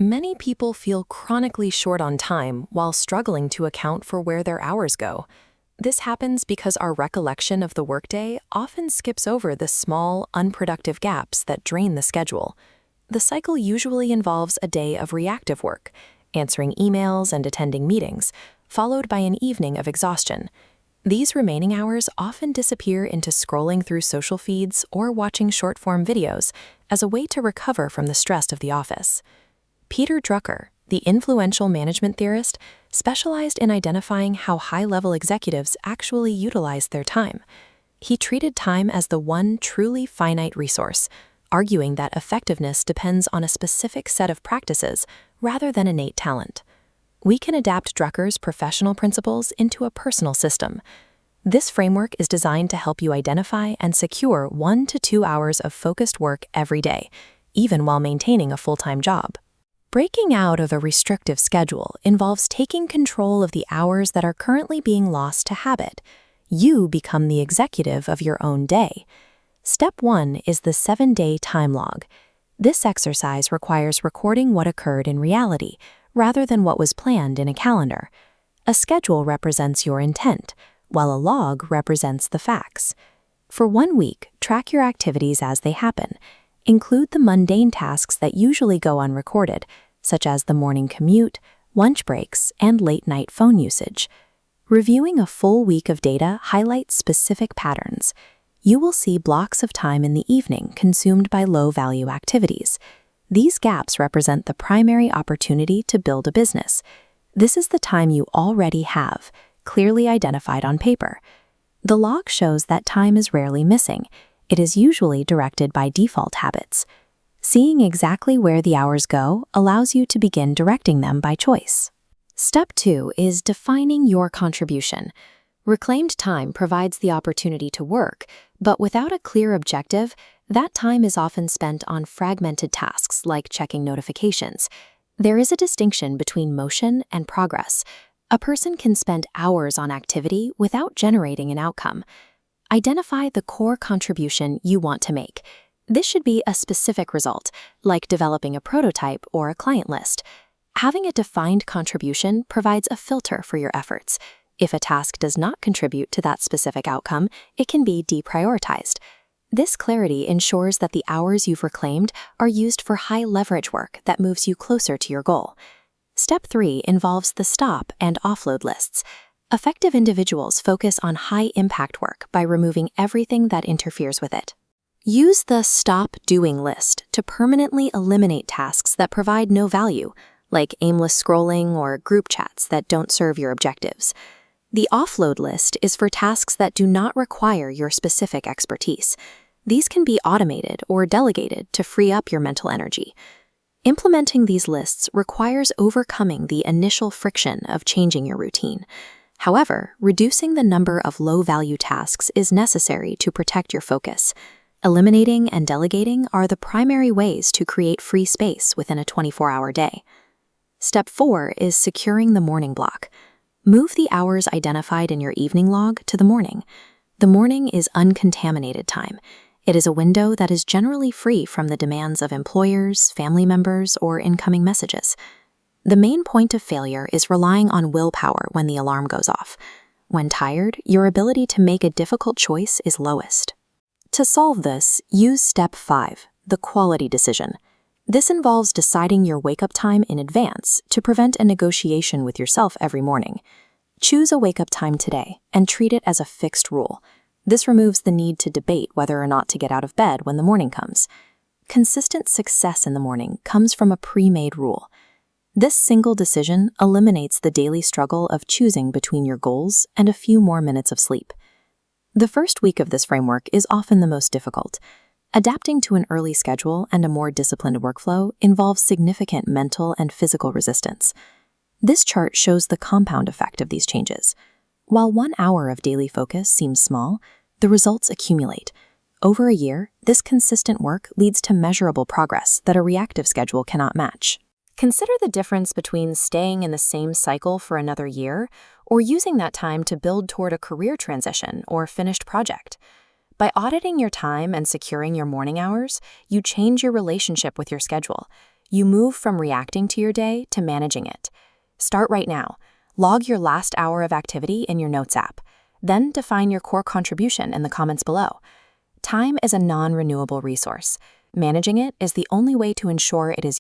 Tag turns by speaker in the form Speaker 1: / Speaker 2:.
Speaker 1: Many people feel chronically short on time while struggling to account for where their hours go. This happens because our recollection of the workday often skips over the small, unproductive gaps that drain the schedule. The cycle usually involves a day of reactive work, answering emails and attending meetings, followed by an evening of exhaustion. These remaining hours often disappear into scrolling through social feeds or watching short-form videos as a way to recover from the stress of the office. Peter Drucker, the influential management theorist, specialized in identifying how high-level executives actually utilize their time. He treated time as the one truly finite resource, arguing that effectiveness depends on a specific set of practices rather than innate talent. We can adapt Drucker's professional principles into a personal system. This framework is designed to help you identify and secure 1 to 2 hours of focused work every day, even while maintaining a full-time job. Breaking out of a restrictive schedule involves taking control of the hours that are currently being lost to habit. You become the executive of your own day. Step 1 is the 7-day time log. This exercise requires recording what occurred in reality, rather than what was planned in a calendar. A schedule represents your intent, while a log represents the facts. For 1 week, track your activities as they happen. Include the mundane tasks that usually go unrecorded, such as the morning commute, lunch breaks, and late-night phone usage. Reviewing a full week of data highlights specific patterns. You will see blocks of time in the evening consumed by low-value activities. These gaps represent the primary opportunity to build a business. This is the time you already have, clearly identified on paper. The log shows that time is rarely missing. It is usually directed by default habits. Seeing exactly where the hours go allows you to begin directing them by choice. Step 2 is defining your contribution. Reclaimed time provides the opportunity to work, but without a clear objective, that time is often spent on fragmented tasks like checking notifications. There is a distinction between motion and progress. A person can spend hours on activity without generating an outcome. Identify the core contribution you want to make. This should be a specific result, like developing a prototype or a client list. Having a defined contribution provides a filter for your efforts. If a task does not contribute to that specific outcome, it can be deprioritized. This clarity ensures that the hours you've reclaimed are used for high-leverage work that moves you closer to your goal. Step 3 involves the stop and offload lists. Effective individuals focus on high-impact work by removing everything that interferes with it. Use the Stop Doing list to permanently eliminate tasks that provide no value, like aimless scrolling or group chats that don't serve your objectives. The Offload list is for tasks that do not require your specific expertise. These can be automated or delegated to free up your mental energy. Implementing these lists requires overcoming the initial friction of changing your routine. However, reducing the number of low-value tasks is necessary to protect your focus. Eliminating and delegating are the primary ways to create free space within a 24-hour day. Step 4 is securing the morning block. Move the hours identified in your evening log to the morning. The morning is uncontaminated time. It is a window that is generally free from the demands of employers, family members, or incoming messages. The main point of failure is relying on willpower when the alarm goes off. When tired, your ability to make a difficult choice is lowest. To solve this, use Step 5, the quality decision. This involves deciding your wake-up time in advance to prevent a negotiation with yourself every morning. Choose a wake-up time today and treat it as a fixed rule. This removes the need to debate whether or not to get out of bed when the morning comes. Consistent success in the morning comes from a pre-made rule. This single decision eliminates the daily struggle of choosing between your goals and a few more minutes of sleep. The first week of this framework is often the most difficult. Adapting to an early schedule and a more disciplined workflow involves significant mental and physical resistance. This chart shows the compound effect of these changes. While 1 hour of daily focus seems small, the results accumulate. Over a year, this consistent work leads to measurable progress that a reactive schedule cannot match. Consider the difference between staying in the same cycle for another year or using that time to build toward a career transition or finished project. By auditing your time and securing your morning hours, you change your relationship with your schedule. You move from reacting to your day to managing it. Start right now. Log your last hour of activity in your Notes app. Then define your core contribution in the comments below. Time is a non-renewable resource. Managing it is the only way to ensure it is